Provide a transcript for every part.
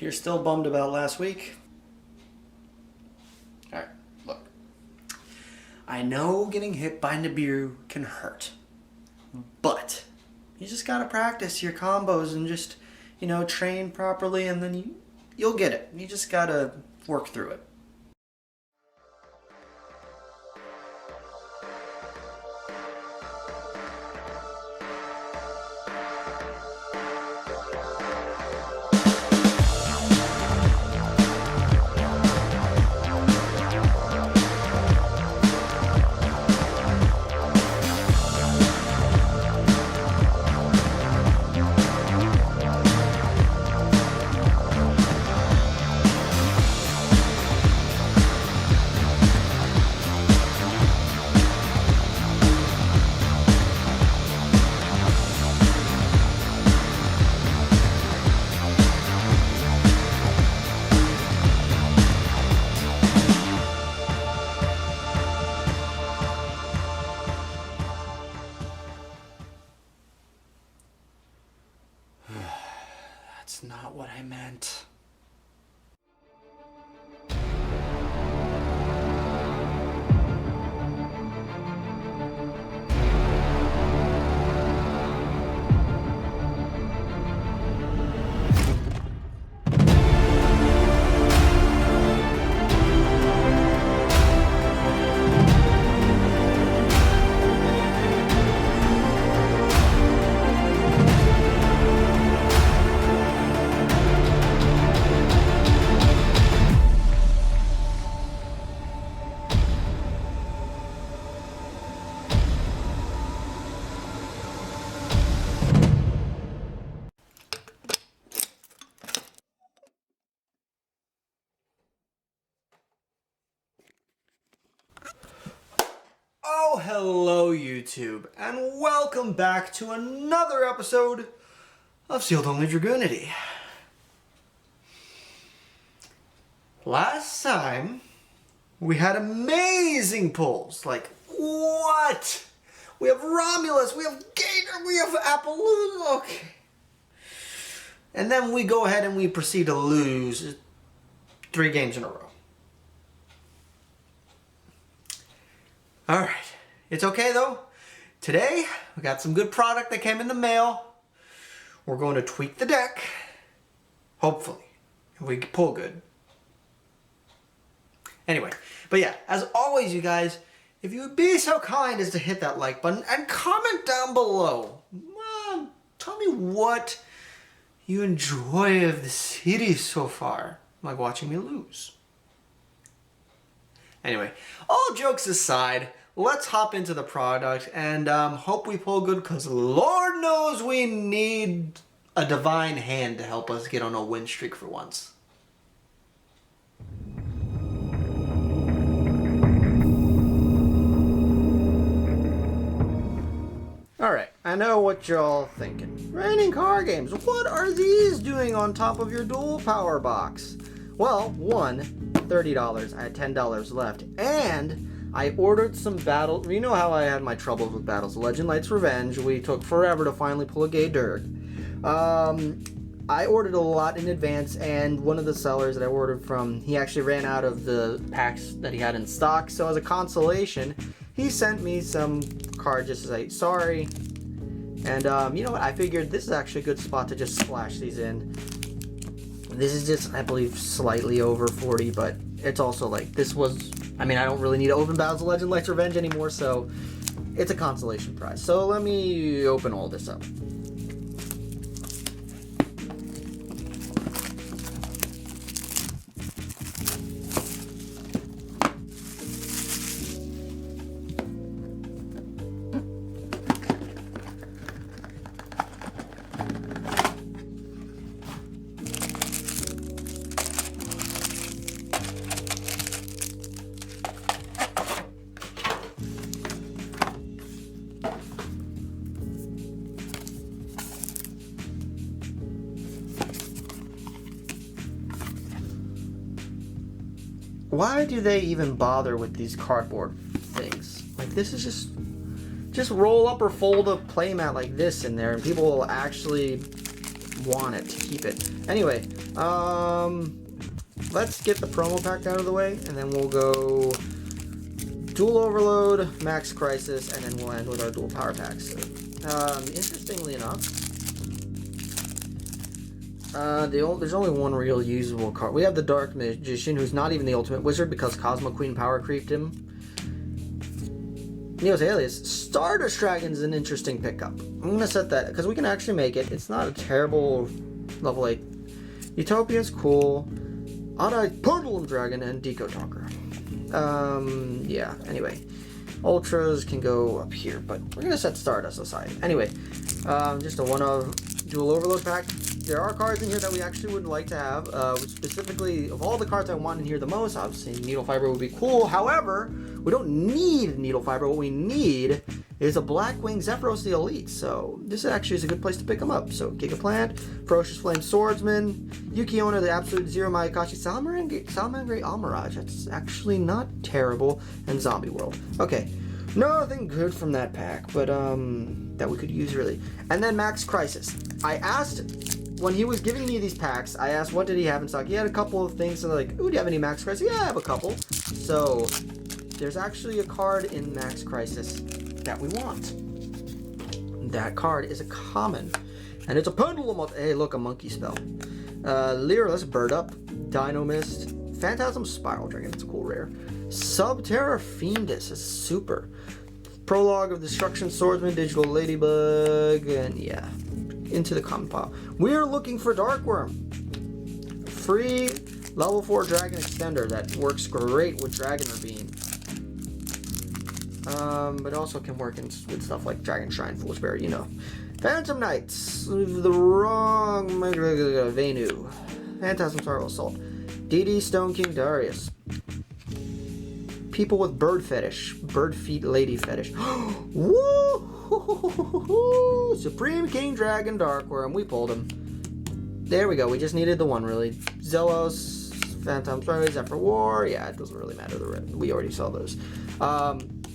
you're still bummed about last week? Alright, look. I know getting hit by Nibiru can hurt. But you just gotta practice your combos and just, you know, train properly, and then you'll get it. You just gotta work through it. That's not what I meant. Oh, hello YouTube, and welcome back to another episode of Sealed Only Dragunity. Last time, we had amazing pulls. Like, what? We have Romulus, we have Gator, we have Appaloosa. Okay. And then we go ahead and we proceed to lose 3 games in a row. Alright, it's okay though. Today, we got some good product that came in the mail. We're going to tweak the deck. Hopefully, if we pull good. Anyway, but yeah, as always you guys, if you would be so kind as to hit that like button and comment down below. Tell me what you enjoy of the series so far, like watching me lose. Anyway, all jokes aside, let's hop into the product and hope we pull good, because Lord knows we need a divine hand to help us get on a win streak for once. Alright, I know what you're all thinking. RainingCardGames, what are these doing on top of your Duel Power box? Well, one, $30, I had $10 left, and I ordered some battles. You know how I had my troubles with Battles of Legend Light's Revenge. We took forever to finally pull a gay Dirk. I ordered a lot in advance, and one of the sellers that I ordered from, he actually ran out of the packs that he had in stock, so as a consolation, he sent me some cards just to say sorry. And you know what, I figured this is actually a good spot to just splash these in. This is just, I believe, slightly over 40, but it's also like, this was, I mean, I don't really need to open Battles of Legend Light's Revenge anymore, so it's a consolation prize. So let me open all this up. Why do they even bother with these cardboard things? Like, this is just roll up or fold a playmat like this in there, and people will actually want it to keep it. Anyway, let's get the promo pack out of the way, and then we'll go Dual Overload, Max Crisis, and then we'll end with our Dual Power packs. Interestingly enough, there's only one real usable card. We have the Dark Magician, who's not even the Ultimate Wizard because Cosmo Queen Power creeped him. Neo's Alias. Stardust Dragon's an interesting pickup. I'm going to set that, because we can actually make it. It's not a terrible level 8. Utopia's cool. Odd-Eyed Pendulum Dragon and Deco Talker. Yeah, anyway. Ultras can go up here, but we're going to set Stardust aside. Anyway, just a one-of Dual Overload pack. There are cards in here that we actually would like to have. Specifically, of all the cards I want in here the most, obviously Needle Fiber would be cool. However, we don't need Needle Fiber. What we need is a Blackwing Zephyros the Elite. So this actually is a good place to pick them up. So Gigaplant, Ferocious Flame Swordsman, Yugioh, the Absolute Zero Mayakashi, Salamangre Almirage. That's actually not terrible. And Zombie World. Okay, nothing good from that pack, but that we could use really. And then Max Crisis. I asked, when he was giving me these packs, I asked what did he have in stock. He had a couple of things, so like, ooh, do you have any Max Crisis? Yeah, I have a couple. So there's actually a card in Max Crisis that we want. That card is a common, and it's a Pendulum. Hey, look, a Monkey Spell. Leerless Bird Up, Dino Mist, Phantasm Spiral Dragon. It's a cool rare. Subterra Fiendus is super. Prologue of Destruction Swordsman, Digital Ladybug, and yeah, into the common pile. We're looking for Darkworm. Free level 4 Dragon Extender that works great with Dragon Ravine. But also can work with stuff like Dragon Shrine, Fool's Berry, you know. Phantom Knights, the wrong Venu, Phantasm Spiral Assault, DD Stone King Darius. People with bird fetish, bird feet lady fetish. Woo! Supreme King Dragon Darkworm, we pulled him. There we go, we just needed the one really. Zelos, Phantom Spiral, Zephyr War, yeah, it doesn't really matter, we already saw those.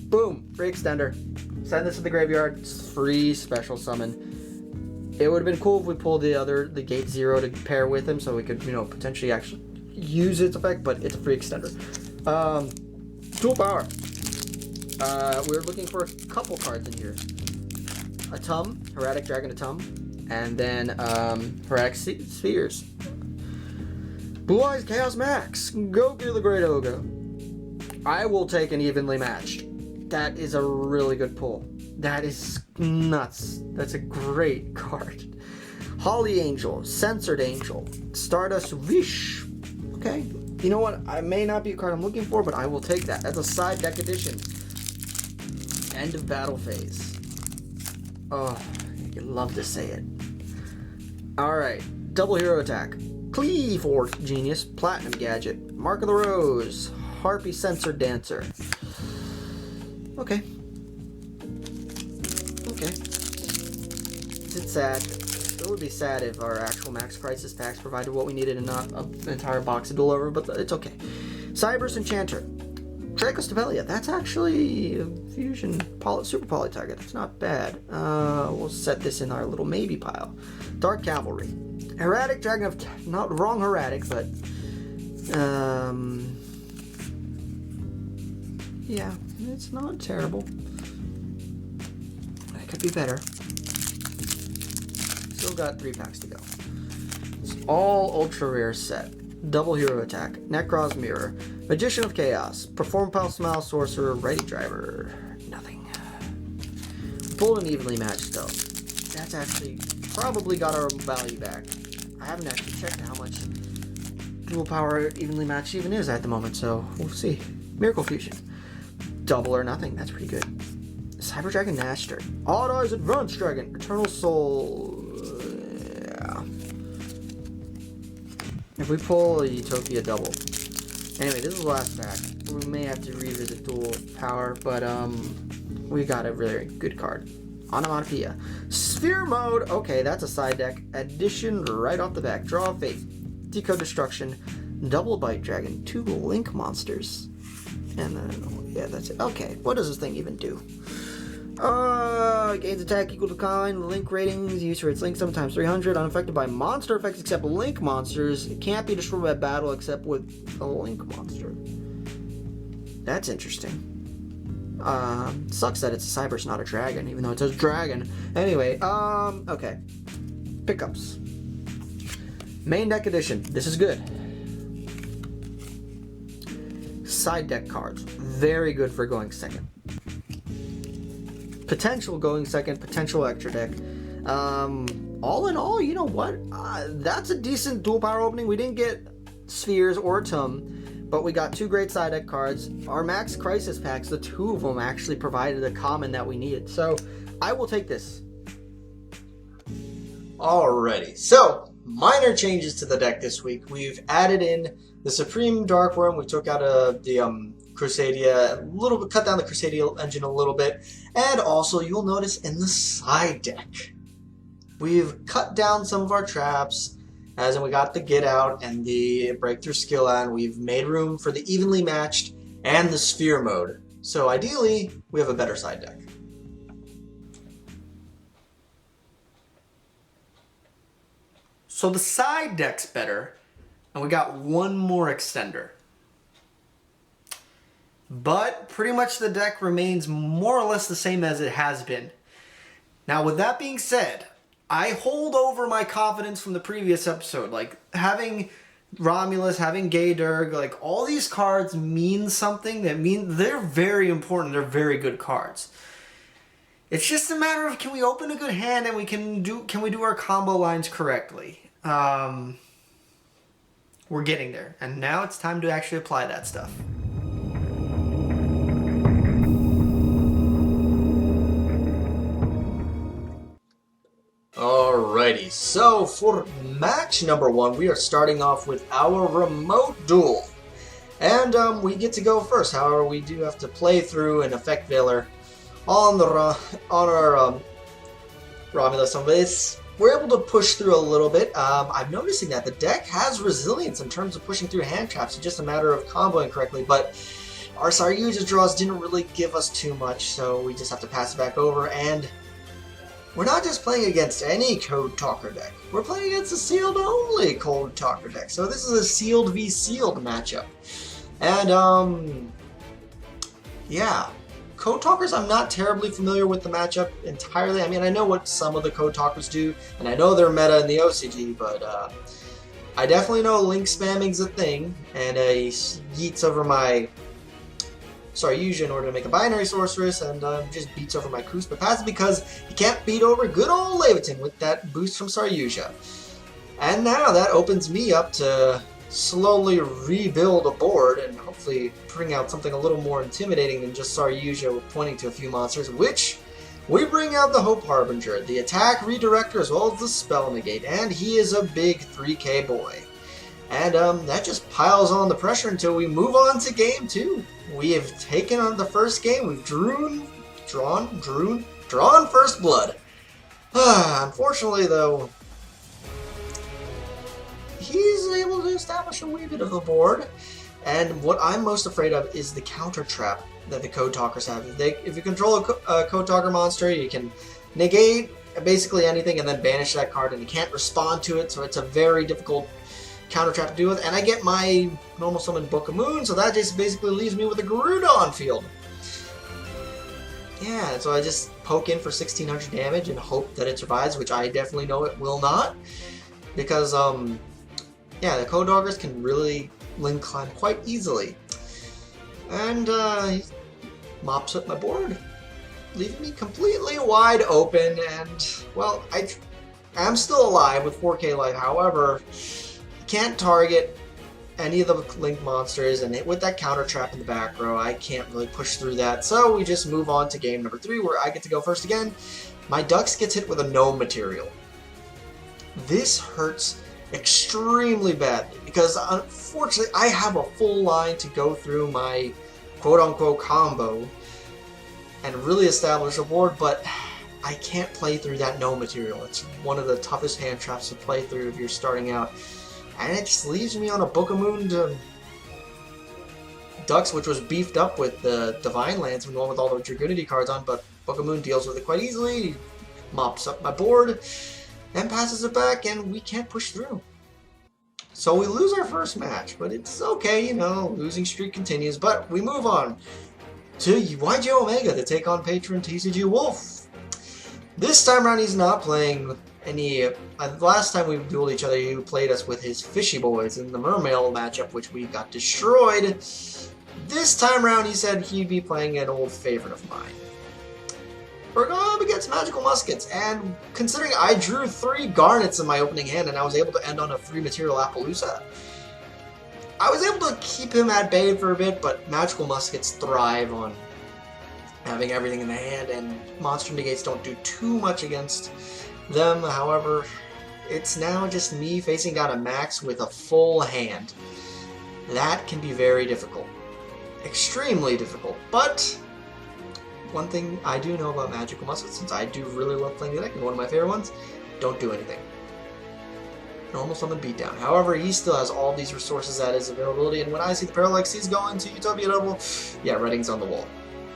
Boom, free extender. Send this to the graveyard, it's free special summon. It would have been cool if we pulled the Gate Zero to pair with him so we could, you know, potentially actually use its effect, but it's a free extender. Dual Power. We're looking for a couple cards in here. Atum, Heradic Dragon Atum, and then Heradic Spheres. Blue Eyes Chaos Max, Goku the Great Ogre. I will take an evenly matched. That is a really good pull. That is nuts. That's a great card. Holly Angel, Censored Angel, Stardust Wish. Okay. You know what? I may not be a card I'm looking for, but I will take that. That's a side deck edition. End of battle phase. Oh, you'd love to say it. Alright. Double hero attack. Cleave Orc Genius. Platinum Gadget. Mark of the Rose. Harpy Censored Dancer. Okay. Okay. It's sad. It would be sad if our actual Max Crisis packs provided what we needed and not an entire box of Duel Over, but it's okay. Cyberse Enchanter. Dracostapelia. That's actually a fusion super poly target. That's not bad. We'll set this in our little maybe pile. Dark Cavalry. Heradic Dragon of... Not wrong Heradic, but... Yeah, it's not terrible. It could be better. Still got 3 packs to go. It's all ultra rare set. Double hero attack. Necros Mirror. Magician of Chaos. Perform Pal Smile Sorcerer. Ready Driver. Nothing. Pulled an evenly matched though. That's actually probably got our value back. I haven't actually checked how much Dual Power evenly matched even is at the moment, so we'll see. Miracle Fusion. Double or nothing. That's pretty good. Cyber Dragon Naster. Odd Eyes Advanced Dragon. Eternal Soul. Yeah. If we pull a Utopia double. Anyway, this is the last pack. We may have to revisit Dual Power, but we got a really good card. Onomatopoeia. Sphere Mode. Okay, that's a side deck addition right off the back. Draw of Fate. Decode Destruction. Double Bite Dragon. 2 Link Monsters. And then, yeah, that's it. Okay, what does this thing even do? Gains attack equal to kind. Link ratings used for its link sometimes 300. Unaffected by monster effects except link monsters. It can't be destroyed by battle except with a link monster. That's interesting. Sucks that it's a cyber's not a dragon, even though it says dragon. Anyway, okay. Pickups. Main deck edition. This is good. Side deck cards. Very good for going second. Potential going second, potential extra deck. All in all, you know what? That's a decent dual power opening. We didn't get Spheres or Tum, but we got 2 great side deck cards. Our Max Crisis packs, the 2 of them actually provided the common that we needed. So I will take this. Alrighty, so minor changes to the deck this week. We've added in the Supreme Dark Worm. We took out the Crusadia, a little bit, cut down the Crusadia engine a little bit, and also you'll notice in the side deck, we've cut down some of our traps, as in we got the Get Out and the Breakthrough Skill, and we've made room for the Evenly Matched and the Sphere mode. So ideally, we have a better side deck. So the side deck's better, and we got one more extender. But pretty much the deck remains more or less the same as it has been. Now, with that being said, I hold over my confidence from the previous episode. Like, having Romulus, having Gaydurg, like, all these cards mean something. They're very important. They're very good cards. It's just a matter of, can we open a good hand and can we do our combo lines correctly? We're getting there. And now it's time to actually apply that stuff. Alrighty, so for match number 1, we are starting off with our remote duel. And we get to go first. However, we do have to play through an Effect Veiler on our Romulus. We're able to push through a little bit. I'm noticing that the deck has resilience in terms of pushing through hand traps. It's just a matter of comboing correctly, but our Saryuja draws didn't really give us too much, so we just have to pass it back over. And we're not just playing against any Code Talker deck. We're playing against a sealed-only Code Talker deck. So this is a sealed v sealed matchup. And, yeah. Code Talkers, I'm not terribly familiar with the matchup entirely. I mean, I know what some of the Code Talkers do, and I know they're meta in the OCG, but I definitely know Link spamming's a thing, and he yeets over my Saryuja in order to make a binary sorceress, and just beats over my Kus, but that's because he can't beat over good old Leviton with that boost from Saryuja. And now that opens me up to slowly rebuild a board and hopefully bring out something a little more intimidating than just Saryuja pointing to a few monsters, which we bring out the Hope Harbinger, the attack redirector, as well as the spell negate, and he is a big 3k boy. And that just piles on the pressure until we move on to game 2. We have taken on the first game. We've drawn first blood. Unfortunately, though, he's able to establish a wee bit of the board. And what I'm most afraid of is the counter trap that the Code Talkers have. If you control a Code Talker monster, you can negate basically anything and then banish that card, and you can't respond to it, so it's a very difficult counter trap to deal with. And I get my normal summon Book of Moon, so that just basically leaves me with a Garuda on field. Yeah, so I just poke in for 1600 damage and hope that it survives, which I definitely know it will not. Because, yeah, the Code Talkers can really Link climb quite easily. And, he mops up my board, leaving me completely wide open, and, well, I'm still alive with 4k life. However, can't target any of the Link monsters, and with that counter trap in the back row, I can't really push through that. So we just move on to game number 3, where I get to go first again. My Dux gets hit with a gnome material. This hurts extremely badly, because unfortunately I have a full line to go through my quote-unquote combo and really establish a board, but I can't play through that gnome material. It's one of the toughest hand traps to play through if you're starting out. And it just leaves me on a Book of Moon to Dux, which was beefed up with the Divine Lance, and one with all the Dragunity cards on, but Buckamoon deals with it quite easily, he mops up my board, and passes it back, and we can't push through. So we lose our first match, but it's okay, you know, losing streak continues, but we move on to Yugioh Omega to take on patron TCG Wolf. This time around, he's not playing any. Last time we dueled each other, he played us with his Fishy Boys in the Mermail matchup, which we got destroyed. This time around, he said he'd be playing an old favorite of mine. We're going up against Magical Muskets, and considering I drew 3 Garnets in my opening hand and I was able to end on a 3-material Appaloosa, I was able to keep him at bay for a bit, but Magical Muskets thrive on having everything in the hand, and Monster Negates don't do too much against them. However, it's now just me facing down a Max with a full hand. That can be very difficult. Extremely difficult, but one thing I do know about Magical Muskets, since I do really love playing the deck, and one of my favorite ones, don't do anything. Normal summon beatdown. However, he still has all these resources at his availability, and when I see the Parallax Seas go into Utopia Double, yeah, writing's on the wall.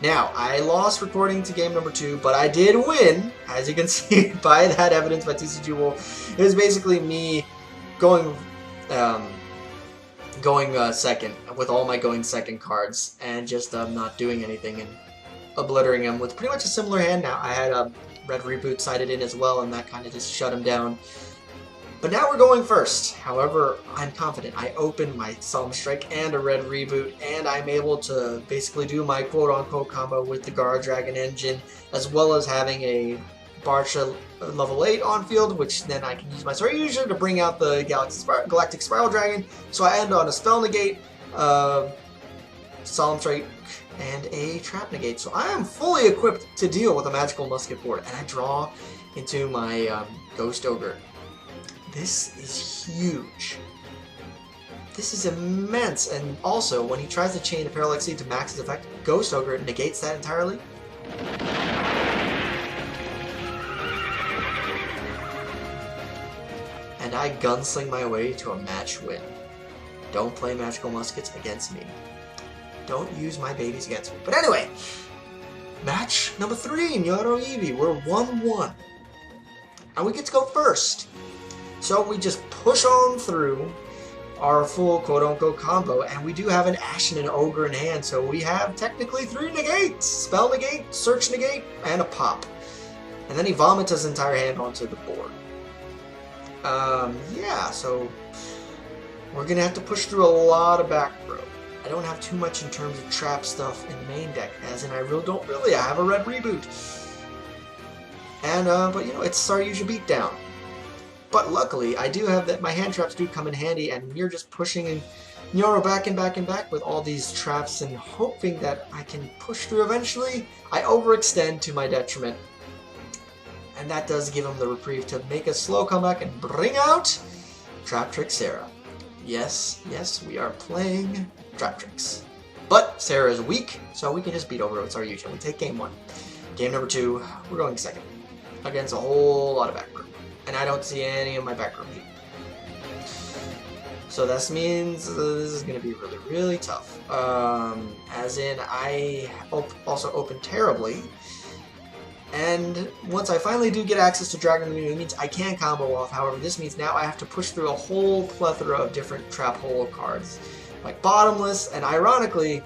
Now, I lost recording to game number 2, but I did win, as you can see by that evidence by TCG Wolf. It was basically me going second with all my going second cards, and just not doing anything and obliterating him with pretty much a similar hand. Now I had a red reboot sided in as well, and that kind of just shut him down. But now we're going first. However, I'm confident. I opened my Solemn Strike and a red reboot, and I'm able to basically do my quote-unquote combo with the Guard Dragon engine, as well as having a Barsha level 8 on field, which then I can use my Sword User to bring out the Galactic Spiral Dragon. So I end on a Spell Negate, Solemn Strike, and a Trap Negate. So I am fully equipped to deal with a Magical Musket board, and I draw into my Ghost Ogre. This is huge. This is immense, and also when he tries to chain a Parallax Seed to max his effect, Ghost Ogre negates that entirely. And I gunsling my way to a match win. Don't play Magical Muskets against me. Don't use my babies against me. But anyway, match number 3 in Yugioh Eevee. We're 1-1. And we get to go first. So we just push on through our full quote-unquote combo, and we do have an Ashen and Ogre in hand, so we have technically 3 negates. Spell Negate, Search Negate, and a Pop. And then he vomits his entire hand onto the board. Yeah, so we're going to have to push through a lot of back row. I don't have too much in terms of trap stuff in the main deck, as in I have a red reboot. And, but you know, it's Saryuja Beatdown. But luckily, I do have that. My hand traps do come in handy, and you're just pushing Nyoro back and back and back with all these traps and hoping that I can push through eventually. I overextend to my detriment, and that does give him the reprieve to make a slow comeback and bring out Trap Trick Sarah. Yes, yes, we are playing Trap Tricks. But Sarah is weak, so we can just beat over with Saryuja. We take game 1. Game number 2, we're going second against a whole lot of back row. And I don't see any of my back row heat. So this means this is going to be really, really tough. As in, I also open terribly. And once I finally do get access to Dragunity, it means I can combo off. However, this means now I have to push through a whole plethora of different Trap Hole cards. Like Bottomless, and ironically,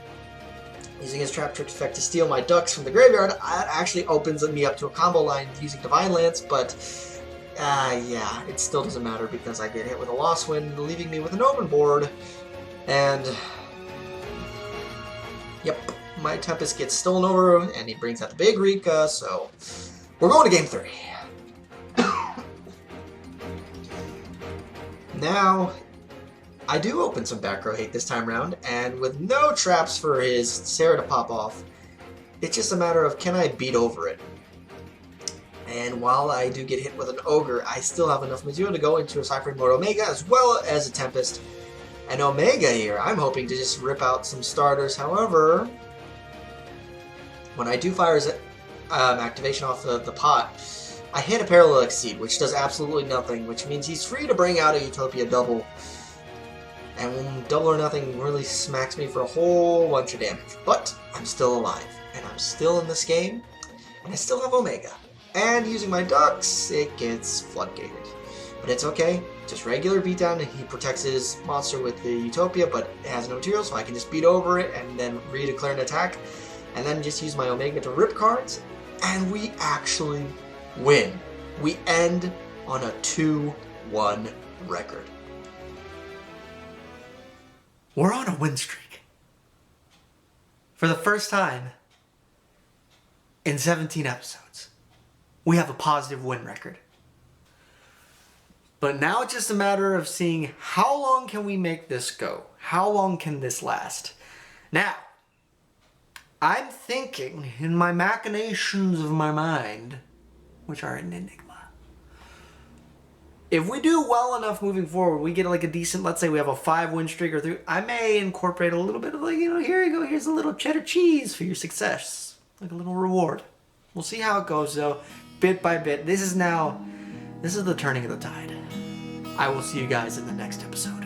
using his Trap Trick effect to steal my ducks from the graveyard, that actually opens me up to a combo line using Divine Lance, but yeah, it still doesn't matter because I get hit with a Lost Wind, leaving me with an open board, and yep, my Tempest gets stolen over, and he brings out the big Rika, so we're going to game 3. Now, I do open some back row hate this time around, and with no traps for his Sarah to pop off, it's just a matter of can I beat over it. And while I do get hit with an Ogre, I still have enough material to go into a Cypher Mode Omega as well as a Tempest. And Omega here, I'm hoping to just rip out some starters. However, when I do fire his activation off the pot, I hit a Parallax Seed, which does absolutely nothing, which means he's free to bring out a Utopia Double. And Double or Nothing really smacks me for a whole bunch of damage. But I'm still alive, and I'm still in this game. and I still have Omega. And using my ducks, it gets floodgated. But it's okay, just regular beatdown, and he protects his monster with the Utopia, but it has no material, so I can just beat over it and then redeclare an attack, and then just use my Omega to rip cards, and we actually win. We end on a 2-1 record. We're on a win streak. For the first time in 17 episodes, we have a positive win record. But now it's just a matter of seeing how long can we make this go? How long can this last? Now, I'm thinking in my machinations of my mind, which are an enigma. If we do well enough moving forward, we get like a decent, let's say we have a 5-win streak or 3, I may incorporate a little bit of like, here you go, here's a little cheddar cheese for your success. Like a little reward. We'll see how it goes though, bit by bit. This is the turning of the tide. I will see you guys in the next episode.